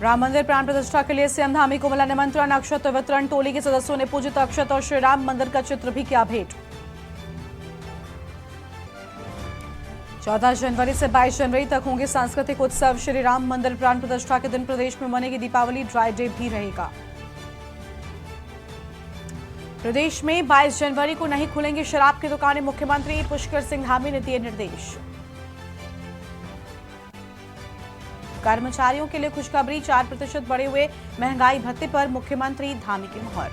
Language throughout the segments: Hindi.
राम मंदिर प्राण प्रतिष्ठा के लिए सीएम धामी को मिला निमंत्रण। अक्षत वितरण, टोली के सदस्यों ने पूजित अक्षत और श्री राम मंदिर का चित्र भी किया भेंट। 14 जनवरी से 22 जनवरी तक होंगे सांस्कृतिक उत्सव। श्री राम मंदिर प्राण प्रतिष्ठा के दिन प्रदेश में मनेगी दीपावली, ड्राई डे भी रहेगा। प्रदेश में 22 जनवरी को नहीं खुलेंगी शराब की दुकानें, मुख्यमंत्री पुष्कर सिंह धामी ने दिए निर्देश। कर्मचारियों के लिए खुशखबरी, 4% बढ़े हुए महंगाई भत्ते पर मुख्यमंत्री धामी की मुहर।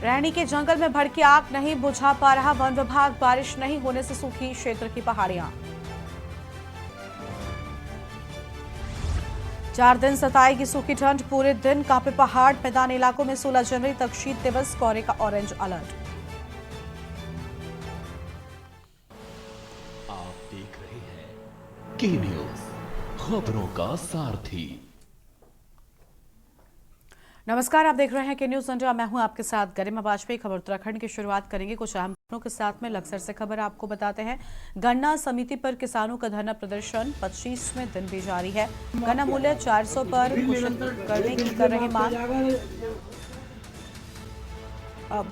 रैनी के जंगल में भड़की आग, नहीं बुझा पा रहा वन विभाग, बारिश नहीं होने से सूखी क्षेत्र की पहाड़ियां। 4 दिन सताएगी सूखी ठंड, पूरे दिन कांपे पहाड़, मैदानी इलाकों में 16 जनवरी तक शीत दिवस, कोहरे का ऑरेंज अलर्ट। आप देख रहे हैं के न्यूज, खबरों का सारथी। नमस्कार, आप देख रहे हैं के न्यूज इंडिया। मैं हूं आपके साथ गरिमा वाजपेयी। खबर उत्तराखंड की शुरुआत करेंगे कुछ अहम खबरों के साथ में। लक्सर से खबर आपको बताते हैं। गन्ना समिति पर किसानों का धरना प्रदर्शन 25वें दिन भी जारी है। गन्ना मूल्य 400 पर घोषित करने की कर रहे मांग।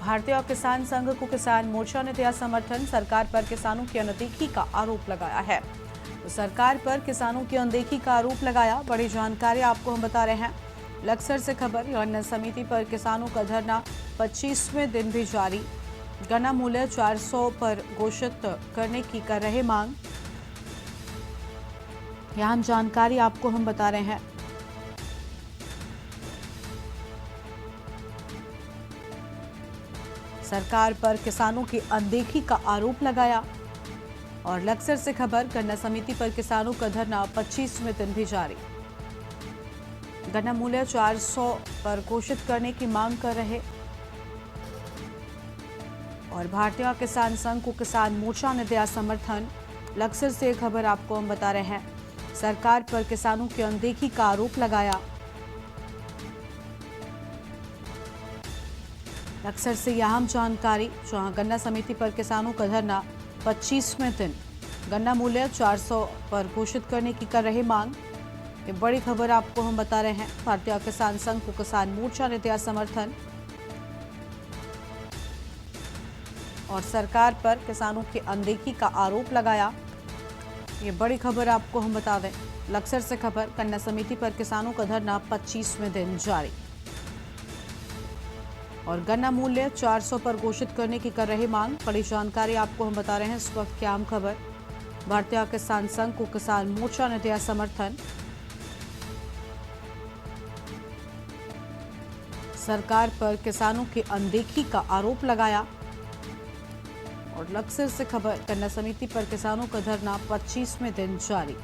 भारतीय किसान संघ को किसान मोर्चा ने दिया समर्थन। सरकार पर किसानों की अनदेखी का आरोप लगाया है। सरकार पर किसानों की अनदेखी का आरोप लगाया। बड़ी जानकारी आपको हम बता रहे हैं। लक्सर से खबर, गन्ना समिति पर किसानों का धरना 25वें दिन भी जारी। गन्ना मूल्य 400 पर घोषित करने की कर रहे मांग। यहाँ जानकारी आपको हम बता रहे हैं। सरकार पर किसानों की अनदेखी का आरोप लगाया। और लक्सर से खबर, गन्ना समिति पर किसानों का धरना 25वें दिन भी जारी। गन्ना मूल्य 400 पर घोषित करने की मांग कर रहे। और भारतीय किसान संघ को किसान मोर्चा ने दिया समर्थन। लक्सर से खबर आपको हम बता रहे हैं। सरकार पर किसानों की अनदेखी का आरोप लगाया। लक्सर से यह जानकारी, जहां गन्ना समिति पर किसानों का धरना 25वें दिन। गन्ना मूल्य 400 पर घोषित करने की कर रहे मांग। ये बड़ी खबर आपको हम बता रहे हैं। भारतीय किसान संघ को किसान मोर्चा ने दिया समर्थन। और सरकार पर किसानों की अनदेखी का आरोप लगाया। ये बड़ी खबर आपको हम बता दें। लक्सर से खबर, गन्ना समिति पर किसानों का धरना 25वें दिन जारी। और गन्ना मूल्य 400 पर घोषित करने की कर रहे मांग। बड़ी जानकारी आपको हम बता रहे हैं। इस वक्त की अहम खबर, भारतीय किसान संघ को किसान मोर्चा ने दिया समर्थन। सरकार पर किसानों की अनदेखी का आरोप लगाया। और लक्सर से खबर, गन्ना समिति पर किसानों का धरना 25वें दिन जारी।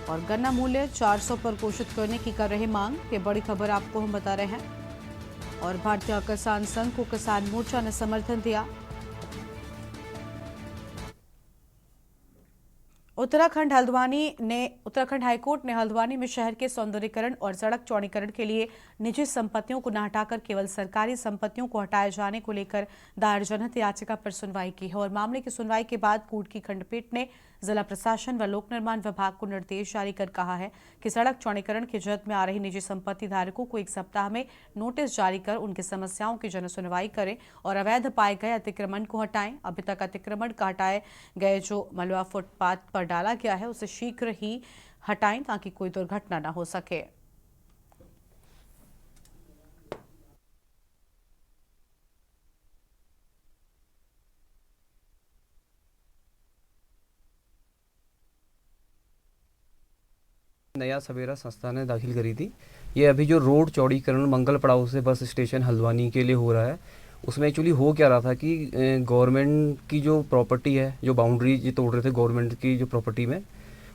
और गन्ना मूल्य 400 पर घोषित करने की कर रहे मांग। ये बड़ी खबर आपको हम बता रहे हैं। और भारतीय किसान संघ को किसान मोर्चा ने समर्थन दिया। उत्तराखंड हाईकोर्ट ने हल्द्वानी में शहर के सौंदर्यीकरण और सड़क चौड़ीकरण के लिए निजी संपत्तियों को न हटाकर केवल सरकारी संपत्तियों को हटाए जाने को लेकर दायर जनहित याचिका पर सुनवाई की है। और मामले की सुनवाई के बाद कोर्ट की खंडपीठ ने जिला प्रशासन व लोक निर्माण विभाग को निर्देश जारी कर कहा है कि सड़क चौड़ीकरण की जद में आ रही निजी संपत्ति धारकों को 1 सप्ताह में नोटिस जारी कर उनकी समस्याओं की जन सुनवाई करें और अवैध पाए गए अतिक्रमण को हटाएं। अभी तक अतिक्रमण का हटाए गए जो मलबा फुटपाथ पर डाला गया है उसे शीघ्र ही हटाएं ताकि कोई दुर्घटना न हो सके। नया सवेरा संस्था ने दाखिल करी थी। ये अभी जो रोड चौड़ीकरण मंगल पड़ाव से बस स्टेशन हल्द्वानी के लिए हो रहा है, उसमें एक्चुअली हो क्या रहा था कि गवर्नमेंट की जो प्रॉपर्टी है, जो बाउंड्री ये तोड़ रहे थे गवर्नमेंट की जो प्रॉपर्टी में,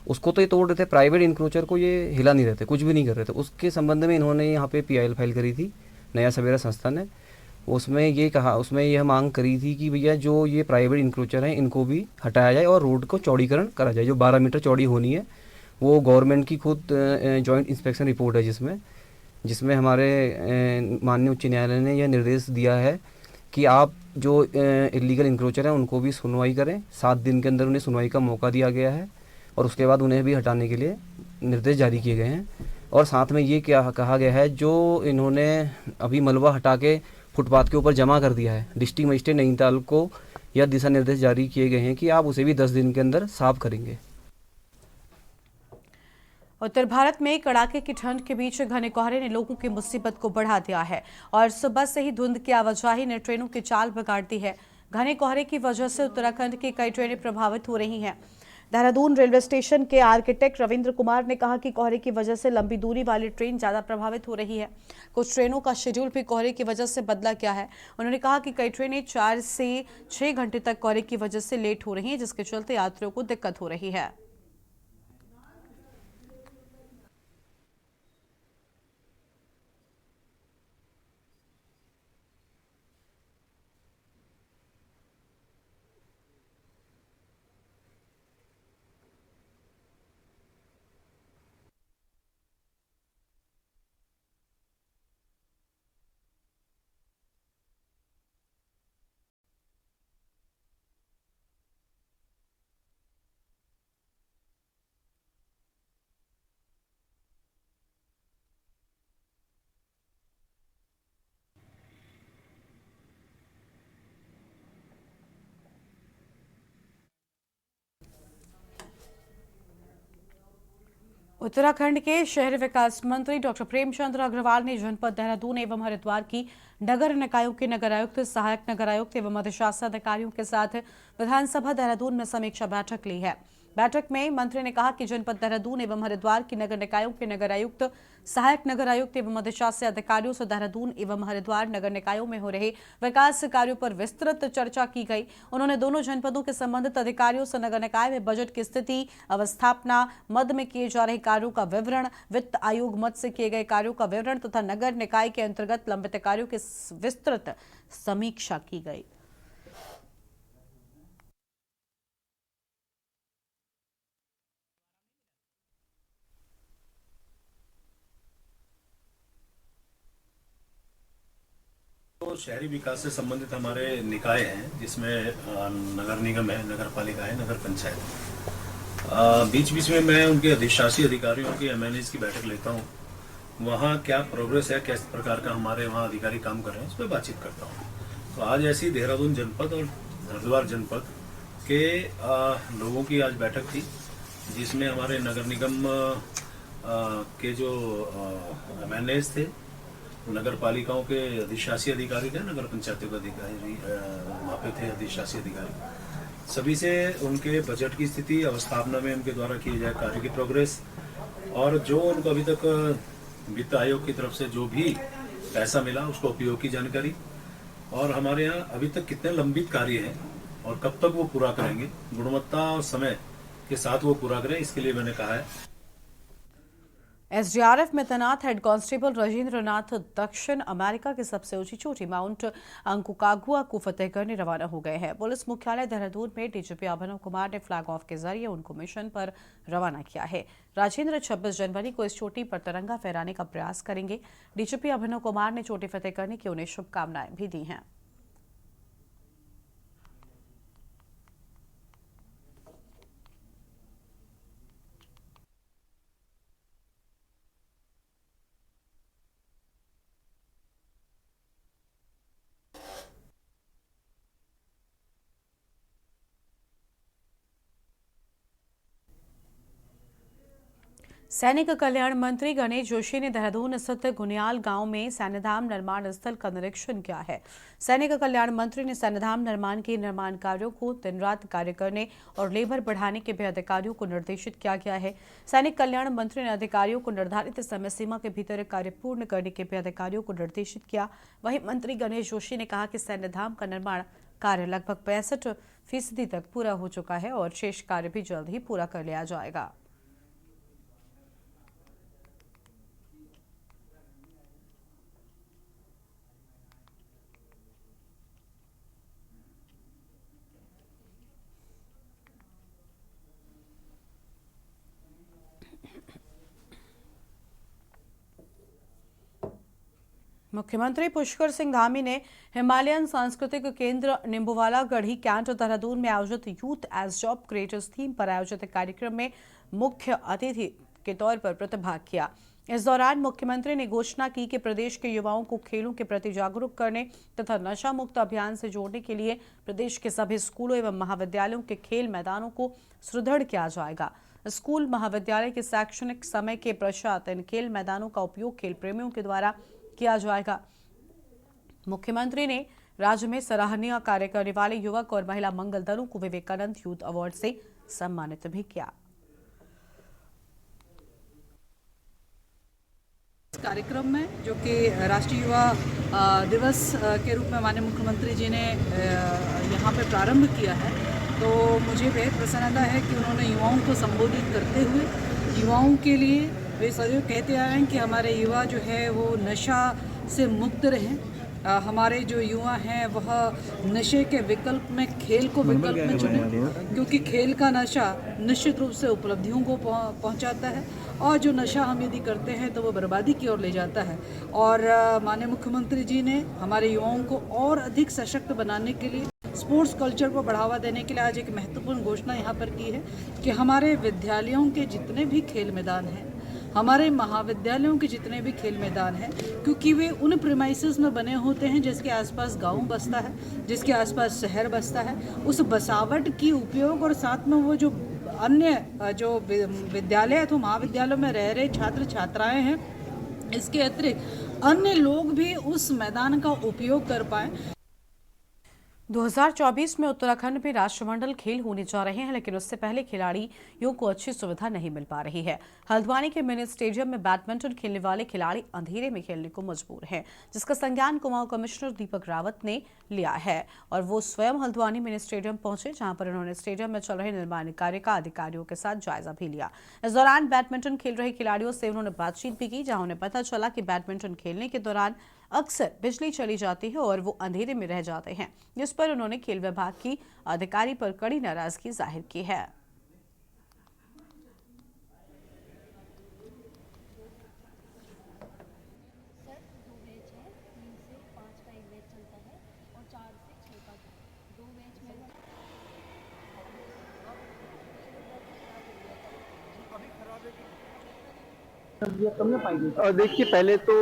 उसको तो ये तोड़ रहे थे, प्राइवेट इंक्रोचर को ये हिला नहीं रहे थे, कुछ भी नहीं कर रहे थे। उसके संबंध में इन्होंने यहाँ पे PIL फाइल करी थी नया सवेरा संस्था ने। उसमें यह मांग करी थी कि भैया जो ये प्राइवेट इंक्रोचर हैं इनको भी हटाया जाए और रोड को चौड़ीकरण करा जाए। जो 12 मीटर चौड़ी होनी है, वो गवर्नमेंट की खुद जॉइंट इंस्पेक्शन रिपोर्ट है, जिसमें हमारे माननीय उच्च न्यायालय ने यह निर्देश दिया है कि आप जो इलीगल इंक्रोचर हैं उनको भी सुनवाई करें। 7 दिन के अंदर उन्हें सुनवाई का मौका दिया गया है। और उसके बाद उन्हें भी हटाने के लिए निर्देश जारी किए गए हैं। और साथ में ये क्या कहा गया है, जो इन्होंने अभी मलबा हटा के फुटपाथ के ऊपर जमा कर दिया है, डिस्ट्रिक्ट मजिस्ट्रेट नैनीताल को यह दिशा निर्देश जारी किए गए हैं कि आप उसे भी 10 दिन के अंदर साफ करेंगे। उत्तर भारत में कड़ाके की ठंड के बीच घने कोहरे ने लोगों की मुसीबत को बढ़ा दिया है और सुबह से ही धुंध की आवाजाही ने ट्रेनों की चाल बिगाड़ दी है। घने कोहरे की वजह से उत्तराखंड की कई ट्रेनें प्रभावित हो रही हैं। देहरादून रेलवे स्टेशन के आर्किटेक्ट रविंद्र कुमार ने कहा कि कोहरे की वजह से लंबी दूरी वाली ट्रेन ज्यादा प्रभावित हो रही है। कुछ ट्रेनों का शेड्यूल भी कोहरे की वजह से बदला गया है। उन्होंने कहा कि कई ट्रेनें 4 से 6 घंटे तक कोहरे की वजह से लेट हो रही हैं, जिसके चलते यात्रियों को दिक्कत हो रही है। उत्तराखंड के शहरी विकास मंत्री डॉक्टर प्रेमचंद्र अग्रवाल ने जनपद देहरादून एवं हरिद्वार की नगर निकायों के नगर आयुक्त, सहायक नगर आयुक्त एवं अधिशासी अधिकारियों के साथ विधानसभा देहरादून में समीक्षा बैठक ली है। बैठक में मंत्री ने कहा कि जनपद देहरादून एवं हरिद्वार की नगर निकायों के नगर आयुक्त, सहायक नगर आयुक्त एवं अधिशासी अधिकारियों से देहरादून एवं हरिद्वार नगर निकायों में हो रहे विकास कार्यों पर विस्तृत चर्चा की गई। उन्होंने दोनों जनपदों के संबंधित अधिकारियों से नगर निकाय में बजट की स्थिति, अवस्थापना, मद में किए जा रहे कार्यों का विवरण, वित्त आयोग मद से किए गए कार्यों का विवरण तथा नगर निकाय के अंतर्गत लंबित कार्यों की विस्तृत समीक्षा की गई। तो शहरी विकास से संबंधित हमारे निकाय हैं, जिसमें नगर निगम है, नगर पालिका है, नगर पंचायत। बीच बीच में मैं उनके अधिशासी अधिकारियों की MNAs की बैठक लेता हूँ। वहाँ क्या प्रोग्रेस है, किस प्रकार का हमारे वहाँ अधिकारी काम कर रहे हैं, उस पर बातचीत करता हूँ। तो आज ऐसी देहरादून जनपद और हरिद्वार जनपद के लोगों की आज बैठक थी, जिसमें हमारे नगर निगम के जो MNAs थे, नगर पालिकाओं के अधिशासी अधिकारी थे, नगर पंचायतों के अधिकारी वहाँ पे थे, अधिशासी अधिकारी। सभी से उनके बजट की स्थिति, अवस्थापना में उनके द्वारा किए जाए कार्य की प्रोग्रेस और जो उनको अभी तक वित्त आयोग की तरफ से जो भी पैसा मिला उसको उपयोग की जानकारी और हमारे यहाँ अभी तक कितने लंबित कार्य हैं और कब तक वो पूरा करेंगे, गुणवत्ता और समय के साथ वो पूरा करें, इसके लिए मैंने कहा है। एसडीआरएफ में तैनात हेड कांस्टेबल राजेंद्र नाथ दक्षिण अमेरिका की सबसे ऊंची चोटी माउंट अंकोकागुआ को फतेह करने रवाना हो गए हैं। पुलिस मुख्यालय देहरादून में डीजीपी अभिनव कुमार ने फ्लैग ऑफ के जरिए उनको मिशन पर रवाना किया है। राजेंद्र 26 जनवरी को इस चोटी पर तिरंगा फहराने का प्रयास करेंगे। डीजीपी अभिनव कुमार ने चोटी फतेह करने की उन्हें शुभकामनाएं भी दी हैं। सैनिक कल्याण मंत्री गणेश जोशी ने देहरादून स्थित गुनियाल गांव में सैन्यधाम निर्माण स्थल का निरीक्षण किया है। सैनिक कल्याण मंत्री ने सैन्यधाम निर्माण के निर्माण कार्यों को दिन रात कार्य करने और लेबर बढ़ाने के भी अधिकारियों को निर्देशित किया गया है। सैनिक कल्याण मंत्री ने अधिकारियों को निर्धारित समय सीमा के भीतर कार्य पूर्ण करने के भी अधिकारियों को निर्देशित किया। वहीं मंत्री गणेश जोशी ने कहा कि सैन्यधाम का निर्माण कार्य लगभग 65% तक पूरा हो चुका है और शेष कार्य भी जल्द ही पूरा कर लिया जाएगा। मुख्यमंत्री पुष्कर सिंह धामी ने हिमालयन सांस्कृतिक केंद्र निम्बुवाला गढ़ी कैंट देहरादून में आयोजित youth as job creators theme पर आयोजित कार्यक्रम में मुख्य अतिथि के तौर पर प्रतिभाग किया। इस दौरान मुख्यमंत्री ने घोषणा की कि प्रदेश के युवाओं को खेलों के प्रति जागरूक करने तथा नशा मुक्त अभियान से जोड़ने के लिए प्रदेश के सभी स्कूलों एवं महाविद्यालयों के खेल मैदानों को सुदृढ़ किया जाएगा। स्कूल महाविद्यालय के शैक्षणिक समय के पश्चात इन खेल मैदानों का उपयोग खेल प्रेमियों के द्वारा किया जाएगा। मुख्यमंत्री ने राज्य में सराहनीय कार्य करने वाले युवक और महिला मंगल दलों को विवेकानंद यूथ अवार्ड से सम्मानित भी किया। कार्यक्रम में जो कि राष्ट्रीय युवा दिवस के रूप में माननीय मुख्यमंत्री जी ने यहाँ पे प्रारंभ किया है, तो मुझे बेहद प्रसन्नता है कि उन्होंने युवाओं को संबोधित करते हुए युवाओं के लिए वे सदैव कहते आए हैं कि हमारे युवा जो है वो नशा से मुक्त रहें। हमारे जो युवा हैं वह नशे के विकल्प में खेल को विकल्प में चुनें, क्योंकि खेल का नशा निश्चित रूप से उपलब्धियों को पहुंचाता है और जो नशा हम यदि करते हैं तो वो बर्बादी की ओर ले जाता है। और माननीय मुख्यमंत्री जी ने हमारे युवाओं को और अधिक सशक्त बनाने के लिए, स्पोर्ट्स कल्चर को बढ़ावा देने के लिए आज एक महत्वपूर्ण घोषणा यहाँ पर की है कि हमारे विद्यालयों के जितने भी खेल मैदान हैं, हमारे महाविद्यालयों के जितने भी खेल मैदान हैं, क्योंकि वे उन प्रीमाइसेस में बने होते हैं जिसके आसपास गांव बसता है, जिसके आसपास शहर बसता है, उस बसावट की उपयोग और साथ में वो जो अन्य जो विद्यालय तो महाविद्यालयों में रह रहे छात्र छात्राएं हैं, इसके अतिरिक्त अन्य लोग भी उस मैदान का उपयोग कर पाएं। 2024 में उत्तराखंड में राष्ट्रमंडल खेल होने जा रहे हैं, लेकिन उससे पहले खिलाड़ियों को अच्छी सुविधा नहीं मिल पा रही है। हल्द्वानी के मिनी स्टेडियम में बैडमिंटन खेलने वाले खिलाड़ी अंधेरे में खेलने को मजबूर हैं, जिसका संज्ञान कुमाऊं कमिश्नर दीपक रावत ने लिया है और वो स्वयं हल्द्वानी मिनी स्टेडियम पहुंचे, जहां पर उन्होंने स्टेडियम में चल रहे निर्माण कार्य का अधिकारियों के साथ जायजा भी लिया। इस दौरान बैडमिंटन खेल रहे खिलाड़ियों से उन्होंने बातचीत भी की, जहां उन्हें पता चला कि बैडमिंटन खेलने के दौरान अक्सर बिजली चली जाती है और वो अंधेरे में रह जाते हैं, जिस पर उन्होंने खेल विभाग की अधिकारी पर कड़ी नाराजगी जाहिर की है। देखिए, पहले तो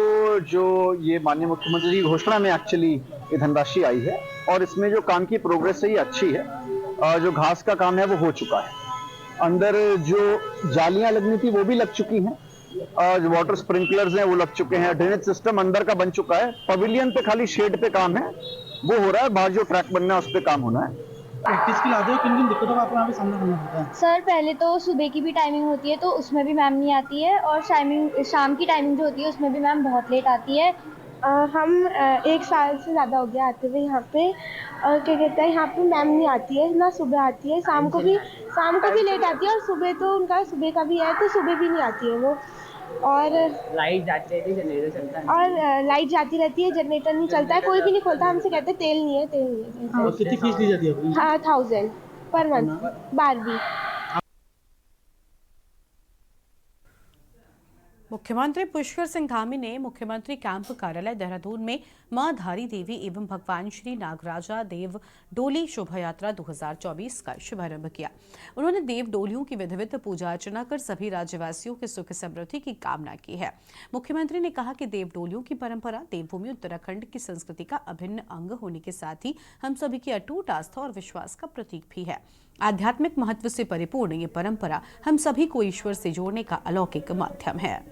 जो ये माननीय मुख्यमंत्री की घोषणा में एक्चुअली ये धनराशि आई है और इसमें जो काम की प्रोग्रेस है ये अच्छी है। जो घास का काम है वो हो चुका है, अंदर जो जालियां लगनी थी वो भी लग चुकी हैं, जो वाटर स्प्रिंकलर्स हैं वो लग चुके हैं, ड्रेनेज सिस्टम अंदर का बन चुका है। पवेलियन पे खाली शेड पे काम है, वो हो रहा है। बाहर जो ट्रैक बनना है उस पर काम होना है। प्रैक्टिस के लिए आते हो, किन किन दिक्कतों का आपको यहाँ पे सामना करना पड़ता है? सर, पहले तो सुबह की भी टाइमिंग होती है तो उसमें भी मैम नहीं आती है, और शाम की टाइमिंग जो होती है उसमें भी मैम बहुत लेट आती है। हम 1 साल से ज़्यादा हो गया आते हुए यहाँ पे, और क्या कहते हैं, यहाँ पे मैम नहीं आती है ना, सुबह आती है, शाम को भी लेट आती है, और सुबह तो उनका सुबह का भी है तो सुबह भी नहीं आती है वो। और लाइट जाती रहती है, जनरेटर चलता है, और लाइट जाती रहती है, जनरेटर नहीं चलता है, कोई भी नहीं खोलता, हमसे कहते हैं तेल नहीं है। हाँ, कितनी फीस ली जाती है? हाँ, 1000 पर मंथ 12वीं। मुख्यमंत्री पुष्कर सिंह धामी ने मुख्यमंत्री कैंप कार्यालय देहरादून में मां धारी देवी एवं भगवान श्री नागराजा देव डोली शोभा यात्रा 2024 का शुभारंभ किया। उन्होंने देव डोलियों की विधिवत पूजा अर्चना कर सभी राज्यवासियों के सुख समृद्धि की कामना की है। मुख्यमंत्री ने कहा कि देव डोलियों की परंपरा देवभूमि उत्तराखंड की संस्कृति का अभिन्न अंग होने के साथ ही हम सभी की अटूट आस्था और विश्वास का प्रतीक भी है। आध्यात्मिक महत्व से परिपूर्ण ये परंपरा हम सभी को ईश्वर से जोड़ने का अलौकिक माध्यम है।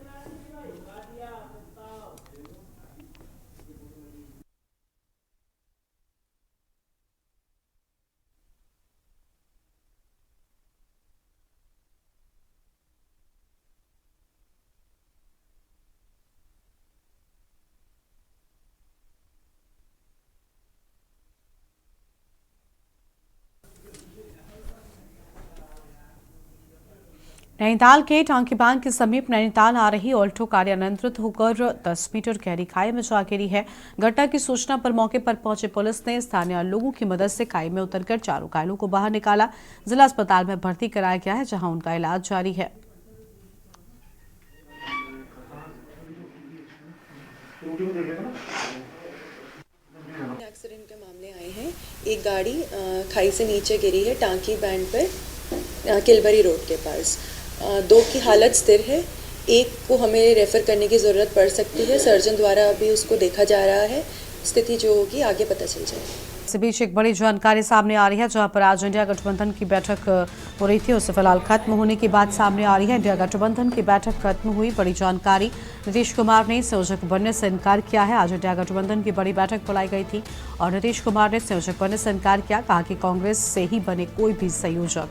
नैनीताल के टांकीबांध के समीप नैनीताल आ रही ऑल्टो कार अनियंत्रित होकर 10 मीटर गहरी खाई में जा गिरी है। घटना की सूचना पर मौके पर पहुंचे पुलिस ने स्थानीय लोगों की मदद से खाई में उतरकर चारों घायलों को बाहर निकाला। जिला अस्पताल में भर्ती कराया गया है, जहां उनका इलाज जारी है। यूट्यूब देखेगा ना। हैं। एक गाड़ी खाई से नीचे गिरी है टांकी बैंड पर किलबरी रोड के पास। 2 की हालत स्थिर है, एक को हमें रेफ़र करने की ज़रूरत पड़ सकती है। सर्जन द्वारा अभी उसको देखा जा रहा है, स्थिति जो होगी आगे पता चल जाएगी। इस बीच एक बड़ी जानकारी सामने आ रही है, जहां पर आज इंडिया गठबंधन की बैठक हो रही थी, उससे फिलहाल खत्म होने की बात सामने आ रही है। इंडिया गठबंधन की बैठक खत्म हुई, बड़ी जानकारी। नीतीश कुमार ने संयोजक बनने से इनकार किया है। आज इंडिया गठबंधन की बड़ी बैठक बुलाई गई थी और नीतीश कुमार ने संयोजक बनने से इनकार किया, कहा कि कांग्रेस से ही बने कोई भी संयोजक।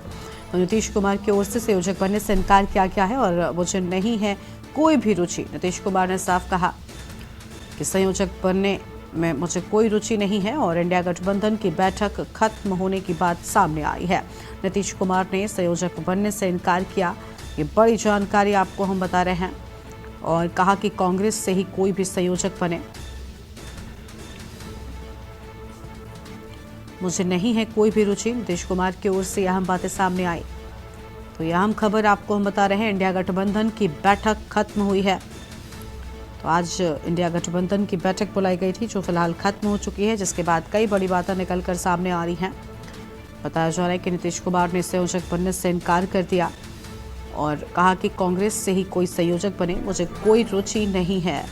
तो नीतीश कुमार की ओर से संयोजक बनने से इनकार किया गया है और मुझे नहीं है कोई भी रुचि। नीतीश कुमार ने साफ कहा कि संयोजक बनने में मुझे कोई रुचि नहीं है और इंडिया गठबंधन की बैठक खत्म होने की बात सामने आई है। नीतीश कुमार ने संयोजक बनने से इनकार किया, ये बड़ी जानकारी आपको हम बता रहे हैं, और कहा कि कांग्रेस से ही कोई भी संयोजक बने, मुझे नहीं है कोई भी रुचि। नीतीश कुमार की ओर से अहम बातें सामने आई। तो यह अहम खबर आपको हम बता रहे हैं, इंडिया गठबंधन की बैठक खत्म हुई है। तो आज इंडिया गठबंधन की बैठक बुलाई गई थी, जो फिलहाल खत्म हो चुकी है, जिसके बाद कई बड़ी बातें निकलकर सामने आ रही हैं। बताया जा रहा है कि नीतीश कुमार ने संयोजक बनने से इनकार कर दिया और कहा कि कांग्रेस से ही कोई संयोजक बने, मुझे कोई रुचि नहीं है।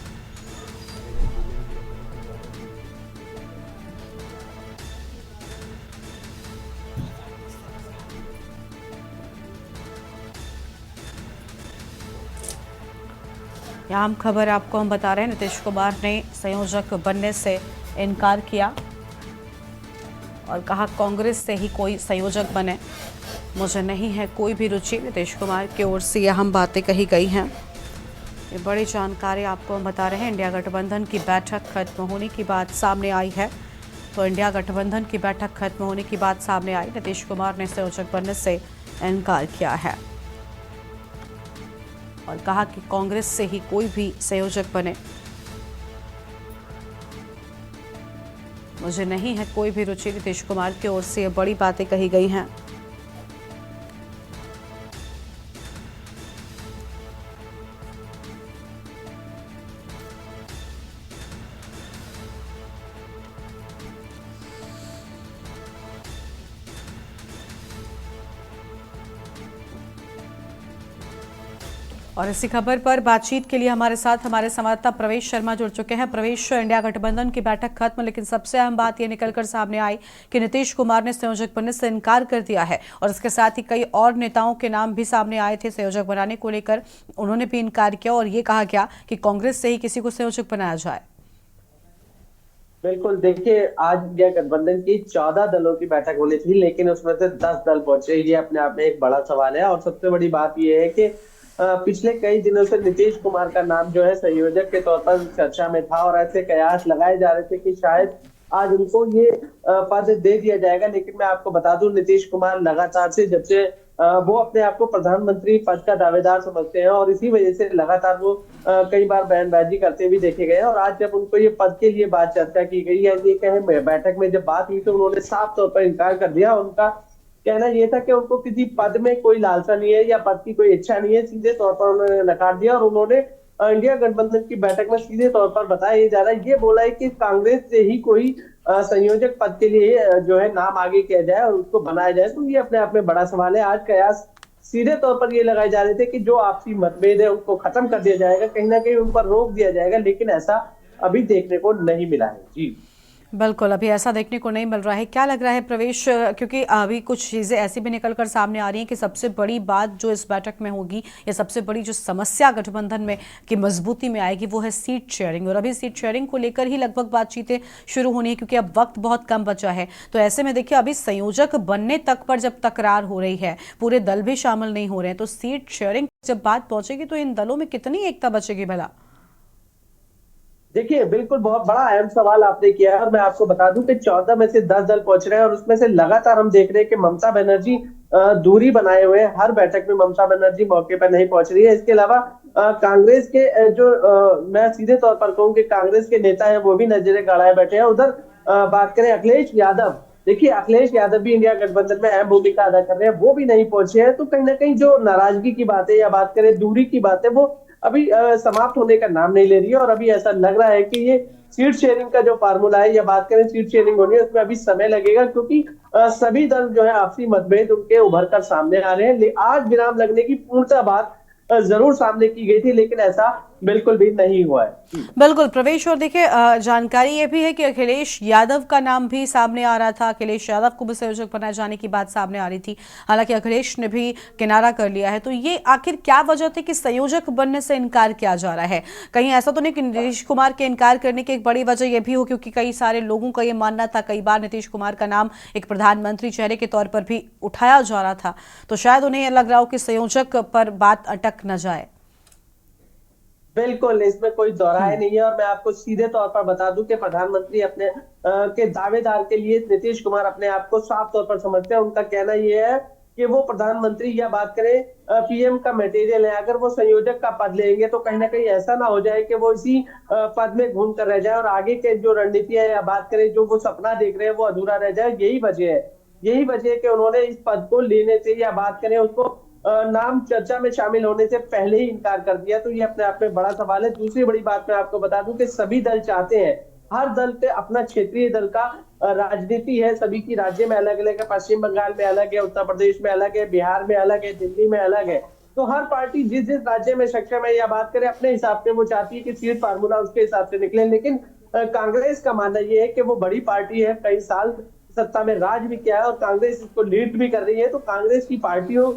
यहाँ हम खबर आपको हम बता रहे हैं, नीतीश कुमार ने संयोजक बनने से इनकार किया और कहा कांग्रेस से ही कोई संयोजक बने, मुझे नहीं है कोई भी रुचि। नीतीश कुमार की ओर से यह हम बातें कही गई हैं। ये बड़ी जानकारी आपको हम बता रहे हैं, इंडिया गठबंधन की बैठक खत्म होने की बात सामने आई है। तो इंडिया गठबंधन की बैठक खत्म होने की बात सामने आई, नीतीश कुमार ने संयोजक बनने से इनकार किया है और कहा कि कांग्रेस से ही कोई भी संयोजक बने, मुझे नहीं है कोई भी रुचि। नीतीश कुमार की ओर से ये बड़ी बातें कही गई हैं। और इसी खबर पर बातचीत के लिए हमारे साथ हमारे संवाददाता प्रवेश शर्मा जुड़ चुके हैं। प्रवेश, इंडिया गठबंधन की बैठक खत्म, लेकिन सबसे अहम बात यह निकलकर सामने आई कि नीतीश कुमार ने संयोजक बनने से इनकार कर दिया है और इसके साथ ही कई और नेताओं के नाम भी सामने आए थे संयोजक बनाने को लेकर, उन्होंने भी इनकार किया और ये कहा गया कि कांग्रेस से ही किसी को संयोजक बनाया जाए। बिल्कुल, देखिए आज इंडिया गठबंधन की 14 दलों की बैठक होनी थी, लेकिन उसमें से 10 दल पहुंचे। ये अपने आप में एक बड़ा सवाल है और सबसे बड़ी बात यह है कि पिछले कई दिनों से नीतीश कुमार का नाम जो है संयोजक के तौर पर चर्चा में था और ऐसे कयास लगाए जा रहे थे कि शायद आज उनको ये पद दे दिया जाएगा। लेकिन मैं आपको बता दूं, नीतीश कुमार लगातार से जब से वो अपने आप को प्रधानमंत्री पद का दावेदार समझते हैं और इसी वजह से लगातार वो कई बार बयानबाजी करते भी देखे गए। और आज जब उनको ये पद के लिए बात चर्चा की गई है, ये कहे बैठक में जब बात हुई तो उन्होंने साफ तौर पर इनकार कर दिया। उनका कहना यह था कि उनको किसी पद में कोई लालसा नहीं है या पद की कोई इच्छा नहीं है, सीधे तौर पर उन्होंने नकार दिया। और उन्होंने इंडिया गठबंधन की बैठक में सीधे तौर पर बताया जा रहा है, ये बोला है कि कांग्रेस से ही कोई संयोजक पद के लिए जो है नाम आगे किया जाए और उसको बनाया जाए। तो ये अपने आप में बड़ा सवाल है। आज कयास सीधे तौर पर ये लगाए जा रहे थे कि जो आपसी मतभेद है उनको खत्म कर दिया जाएगा, कहीं ना कहीं उन पर रोक दिया जाएगा, लेकिन ऐसा अभी देखने को नहीं मिला है। जी बिल्कुल, अभी ऐसा देखने को नहीं मिल रहा है। क्या लग रहा है प्रवेश, क्योंकि अभी कुछ चीज़ें ऐसी भी निकल कर सामने आ रही हैं कि सबसे बड़ी बात जो इस बैठक में होगी या सबसे बड़ी जो समस्या गठबंधन में की मजबूती में आएगी वो है सीट शेयरिंग, और अभी सीट शेयरिंग को लेकर ही लगभग बातचीतें शुरू होनी है क्योंकि अब वक्त बहुत कम बचा है। तो ऐसे में देखिए, अभी संयोजक बनने तक पर जब तकरार हो रही है, पूरे दल भी शामिल नहीं हो रहे हैं, तो सीट शेयरिंग जब बात पहुंचेगी तो इन दलों में कितनी एकता बचेगी भला? देखिए, बिल्कुल बहुत बड़ा अहम सवाल आपने किया है और मैं आपको बता दूं कि 14 में से 10 दल पहुंच रहे हैं और उसमें से लगातार हम देख रहे हैं कि ममता बनर्जी दूरी बनाए हुए हैं। हर बैठक में ममता बनर्जी मौके पर नहीं पहुंच रही है। इसके अलावा कांग्रेस के मैं सीधे तौर पर कहूं कि कांग्रेस के नेता है वो भी नजरें गड़ाए बैठे हैं। उधर बात करें अखिलेश यादव, देखिए अखिलेश यादव भी इंडिया गठबंधन में अहम भूमिका अदा कर रहे हैं, वो भी नहीं पहुंचे हैं। तो कहीं ना कहीं जो नाराजगी की बात है या बात करें दूरी की बात है, वो अभी समाप्त होने का नाम नहीं ले रही है और अभी ऐसा लग रहा है कि ये सीट शेयरिंग का जो फार्मूला है या बात करें सीट शेयरिंग होनी है उसमें अभी समय लगेगा, क्योंकि सभी दल जो है आपसी मतभेद उनके उभर कर सामने आ रहे हैं। आज विराम लगने की पूर्णतः बात जरूर सामने की गई थी, लेकिन ऐसा बिल्कुल भी नहीं हुआ है। बिल्कुल प्रवेश, और देखिए जानकारी ये भी है कि अखिलेश यादव का नाम भी सामने आ रहा था, अखिलेश यादव को भी संयोजक बनाए जाने की बात सामने आ रही थी, हालांकि अखिलेश ने भी किनारा कर लिया है। तो ये आखिर क्या वजह थी कि संयोजक बनने से इनकार किया जा रहा है? कहीं ऐसा तो नहीं कि नीतीश कुमार के इनकार करने की एक बड़ी वजह यह भी हो क्योंकि कई सारे लोगों का ये मानना था, कई बार नीतीश कुमार का नाम एक प्रधानमंत्री चेहरे के तौर पर भी उठाया जा रहा था, तो शायद उन्हें यह लग रहा हो कि संयोजक पर बात अटक न जाए। बिल्कुल, इसमें कोई दोहराए नहीं है। और मैं आपको सीधे तौर पर बता दूं कि प्रधानमंत्री अपने के दावेदार के लिए नीतीश कुमार अपने आप को साफ तौर पर समझते हैं। उनका कहना यह है कि वो प्रधानमंत्री या बात करें पीएम का मटेरियल है। अगर वो संयोजक का पद लेंगे तो कहीं ना कहीं ऐसा ना हो जाए कि वो इसी पद में घूम कर रह जाए और आगे के जो रणनीति है या बात करें जो वो सपना देख रहे हैं वो अधूरा रह जाए। यही वजह है कि उन्होंने इस पद को लेने से या बात करें उसको नाम चर्चा में शामिल होने से पहले ही इनकार कर दिया। तो ये अपने आप में बड़ा सवाल है। दूसरी बड़ी बात मैं आपको बता दूं कि सभी दल चाहते हैं, हर दल पे अपना क्षेत्रीय दल का राजनीति है, सभी की राज्य में अलग अलग है, पश्चिम बंगाल में अलग है, उत्तर प्रदेश में अलग है, बिहार में अलग है, दिल्ली में अलग है। तो हर पार्टी जिस जिस राज्य में सक्षम है या बात करें अपने हिसाब से वो चाहती है कि सीट फार्मूला उसके हिसाब से निकले। लेकिन कांग्रेस का मानना यह है कि वो बड़ी पार्टी है, कई साल सत्ता में राज भी किया है और कांग्रेस इसको लीड भी कर रही है। तो कांग्रेस की पार्टियों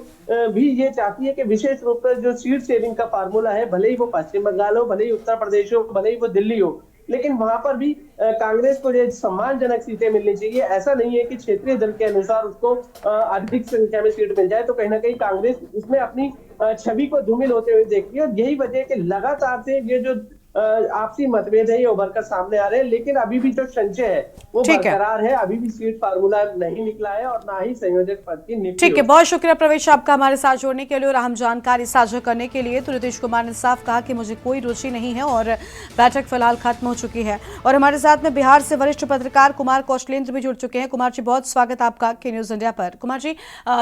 भी ये चाहती है कि विशेष रूप से जो सीट शेयरिंग का फार्मूला है, भले ही वो पश्चिम बंगाल हो, भले ही उत्तर प्रदेश हो, भले ही वो दिल्ली हो, लेकिन वहां पर भी कांग्रेस को जो सम्मानजनक सीटें मिलनी चाहिए। ऐसा नहीं है कि क्षेत्रीय दल के अनुसार उसको अधिक संख्या में सीट मिल जाए। तो कहीं ना कहीं कांग्रेस इसमें अपनी छवि को धूमिल होते हुए देखती है और यही वजह है कि लगातार से ये जो आपसी मतभेद है ये उभर कर सामने आ रहे हैं। लेकिन अभी भी जो संशय है वो बरकरार है, अभी भी सीट फार्मूला नहीं निकला है और ना ही संयोजक पद की नियुक्ति। ठीक है, बहुत शुक्रिया प्रवेश आपका हमारे साथ जोड़ने के लिए और अहम जानकारी साझा करने के लिए। तो नीतीश कुमार ने साफ कहा कि मुझे कोई रुचि नहीं है और बैठक फिलहाल खत्म हो चुकी है। और हमारे साथ में बिहार से वरिष्ठ पत्रकार कुमार कौशलेंद्र भी जुड़ चुके हैं। कुमार जी, बहुत स्वागत आपका के न्यूज इंडिया पर। कुमार जी,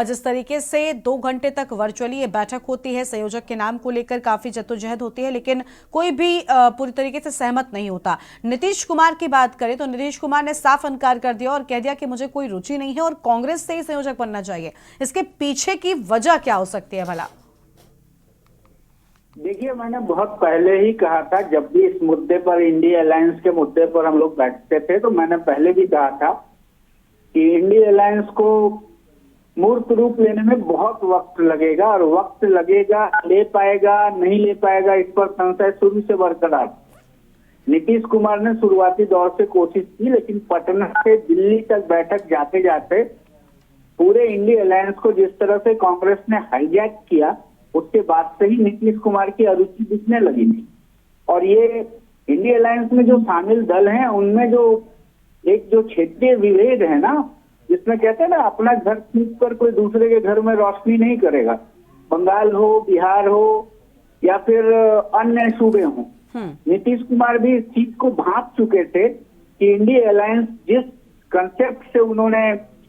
जिस तरीके से 2 घंटे तक वर्चुअली ये बैठक होती है, संयोजक के नाम को लेकर काफी जद्दोजहद होती है, लेकिन कोई भी पूरी तरीके से सहमत नहीं होता। नीतीश कुमार की बात करें तो नीतीश कुमार ने साफ इनकार कर दिया और कह दिया कि मुझे कोई रुचि नहीं है और कांग्रेस से ही संयोजक बनना चाहिए। इसके पीछे की वजह क्या हो सकती है भला? देखिए, मैंने बहुत पहले ही कहा था, जब भी इस मुद्दे पर, इंडिया अलायंस के मुद्दे पर हम लोग बैठते थे, तो मैंने पहले भी कहा था कि इंडिया अलायंस को मूर्त रूप लेने में बहुत वक्त लगेगा और वक्त लगेगा, ले पाएगा नहीं ले पाएगा इस पर संशय शुरू से बरकरार। नीतीश कुमार ने शुरुआती दौर से कोशिश की, लेकिन पटना से दिल्ली तक बैठक जाते जाते पूरे इंडिया अलायंस को जिस तरह से कांग्रेस ने हाईजैक किया, उसके बाद से ही नीतीश कुमार की अरुचि दिखने लगी थी। और ये इंडिया अलायंस में जो शामिल दल हैं उनमें जो एक जो क्षेत्रीय विभेद है ना, जिसमें कहते हैं ना, अपना घर छीन कर कोई दूसरे के घर में रोशनी नहीं करेगा, बंगाल हो, बिहार हो या फिर अन्य सूबे हों। नीतीश कुमार भी इस चीज को भांप चुके थे कि इंडिया अलायंस जिस कंसेप्ट से उन्होंने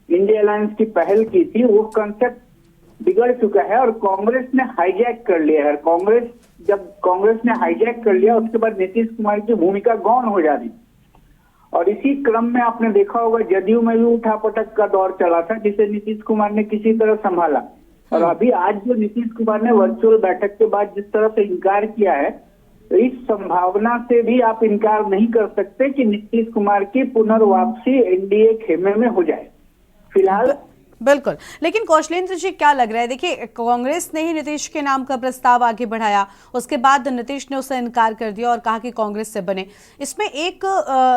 इंडिया अलायंस की पहल की थी वो कंसेप्ट बिगड़ चुका है और कांग्रेस ने हाईजैक कर लिया है। जब कांग्रेस ने हाईजैक कर लिया उसके बाद नीतीश कुमार की भूमिका गौण हो जा रही। और इसी क्रम में आपने देखा होगा जदयू में भी उठापटक का दौर चला था, जिसे नीतीश कुमार ने किसी तरह संभाला। और अभी आज जो नीतीश कुमार ने वर्चुअल बैठक के बाद जिस तरह से इनकार किया है, तो इस संभावना से भी आप इनकार नहीं कर सकते कि नीतीश कुमार की पुनर्वापसी एनडीए खेमे में हो जाए। फिलहाल बिल्कुल, लेकिन कौशलेंद्र जी क्या लग रहा है? देखिए, कांग्रेस ने ही नीतीश के नाम का प्रस्ताव आगे बढ़ाया, उसके बाद नीतीश ने उससे इनकार कर दिया और कहा कि कांग्रेस से बने। इसमें एक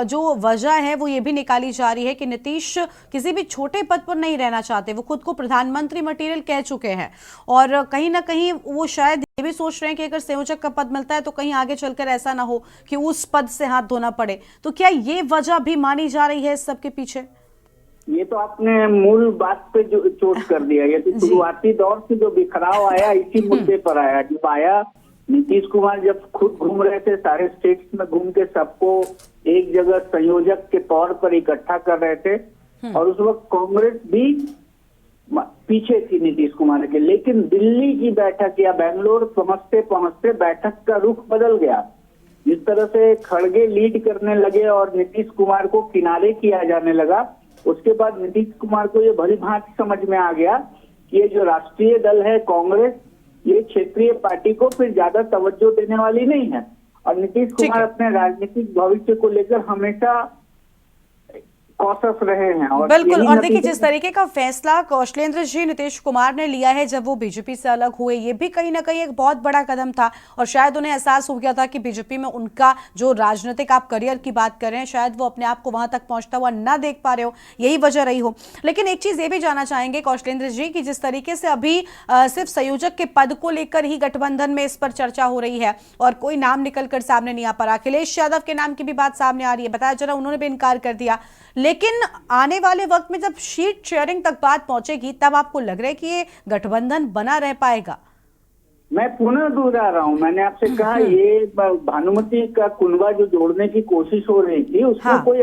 जो वजह है वो ये भी निकाली जा रही है कि नीतीश किसी भी छोटे पद पर नहीं रहना चाहते, वो खुद को प्रधानमंत्री मटेरियल कह चुके हैं और कहीं ना कहीं वो शायद ये भी सोच रहे हैं कि अगर संयोजक का पद मिलता है तो कहीं आगे चलकर ऐसा ना हो कि उस पद से हाथ धोना पड़े। तो क्या ये वजह भी मानी जा रही है इस सब के पीछे? ये तो आपने मूल बात पे जो चोट कर दिया। ये तो शुरुआती दौर से जो बिखराव आया इसी मुद्दे पर आया। जब आया नीतीश कुमार, जब खुद घूम रहे थे सारे स्टेट्स में, घूम के सबको एक जगह संयोजक के तौर पर इकट्ठा कर रहे थे और उस वक्त कांग्रेस भी पीछे थी नीतीश कुमार के। लेकिन दिल्ली की बैठक या बेंगलोर पहुंचते पहुंचते बैठक का रुख बदल गया जिस तरह से खड़गे लीड करने लगे और नीतीश कुमार को किनारे किया जाने लगा, उसके बाद नीतीश कुमार को ये भली भांति समझ में आ गया कि ये जो राष्ट्रीय दल है कांग्रेस, ये क्षेत्रीय पार्टी को फिर ज्यादा तवज्जो देने वाली नहीं है। और नीतीश कुमार अपने राजनीतिक भविष्य को लेकर हमेशा कॉशस रहे हैं। और बिल्कुल, और देखिए जिस तरीके का फैसला कौशलेंद्र जी नीतीश कुमार ने लिया है जब वो बीजेपी से अलग हुए, ये भी कहीं ना कहीं एक बहुत बड़ा कदम था और शायद उन्हें एहसास हो गया था कि बीजेपी में उनका जो राजनीतिक आप करियर की बात कर रहे हैं, शायद वो अपने आप को वहां तक पहुंचता हुआ ना देख पा रहे हो, यही वजह रही हो। लेकिन एक चीज ये भी जानना चाहेंगे कौशलेंद्र जी कि जिस तरीके से अभी सिर्फ संयोजक के पद को लेकर ही गठबंधन में इस पर चर्चा हो रही है और कोई नाम निकलकर सामने नहीं आ पा रहा, अखिलेश यादव के नाम की भी बात सामने आ रही है, बताया जरा उन्होंने भी इनकार कर दिया, लेकिन आने वाले वक्त में जब शीट शेयरिंग तक बात पहुंचेगी तब आपको लग रहा है कि ये गठबंधन बना रह पाएगा? मैं पुनः दोहरा रहा हूँ, मैंने आपसे कहा ये भानुमति का कुनबा जो जोड़ने की कोशिश हो रही थी, उसमें हाँ। कोई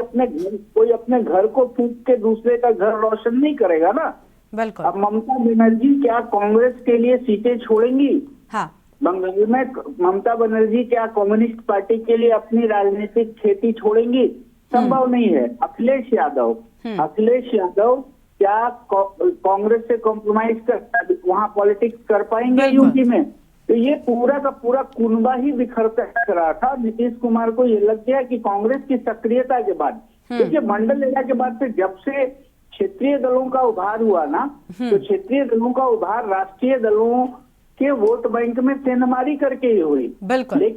अपने घर को फूंक के दूसरे का घर रोशन नहीं करेगा ना। बिल्कुल। अब ममता बनर्जी क्या कांग्रेस के लिए सीटें छोड़ेंगी? हाँ। बंगाल में ममता बनर्जी क्या कम्युनिस्ट पार्टी के लिए अपनी राजनीतिक खेती छोड़ेंगी? संभव नहीं है। अखिलेश यादव क्या कांग्रेस से कॉम्प्रोमाइज कर वहाँ पॉलिटिक्स कर पाएंगे यूपी में? तो ये पूरा का पूरा कुनबा ही बिखरता रहा था। नीतीश कुमार को ये लग गया कि कांग्रेस की सक्रियता के बाद, क्योंकि मंडल एरिया के बाद से जब से क्षेत्रीय दलों का उभार हुआ ना, तो क्षेत्रीय दलों का उभार राष्ट्रीय दलों के वोट बैंक में सेंधमारी करके ही हुई। बिल्कुल।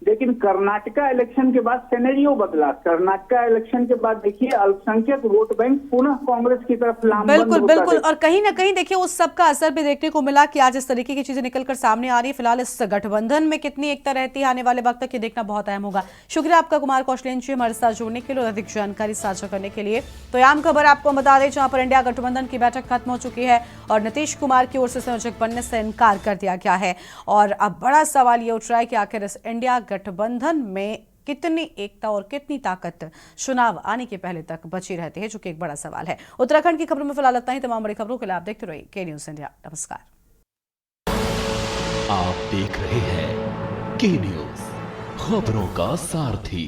लेकिन कर्नाटका इलेक्शन के बाद सिनेरियो बदला। कर्नाटका इलेक्शन के बाद देखिए अल्पसंख्यक वोट बैंक पुनः कांग्रेस की तरफ लामबंद होता बिल्कुल। और कहीं ना कहीं देखिए उस सब का असर भी देखने को मिला कि आज इस तरीके की चीजें निकलकर सामने आ रही है। फिलहाल इस गठबंधन में कितनी एकता रहती है आने वाले वक्त तक ये देखना बहुत अहम होगा। शुक्रिया आपका कुमार कौशलेंद्र जी हमारे साथ जुड़ने के लिए और अधिक जानकारी साझा करने के लिए। तो आम खबर आपको बता दें जहां पर इंडिया गठबंधन की बैठक खत्म हो चुकी है और नीतीश कुमार की ओर से संयोजक बनने से इनकार कर दिया गया है और अब बड़ा सवाल ये उठ रहा है कि आखिर इस इंडिया गठबंधन में कितनी एकता और कितनी ताकत चुनाव आने के पहले तक बची रहती है, जो कि एक बड़ा सवाल है। उत्तराखंड की खबरों में फिलहाल इतना ही। तमाम बड़ी खबरों के लिए आप देखते रहिए के न्यूज़ इंडिया। नमस्कार। आप देख रहे हैं के न्यूज़, खबरों का सारथी।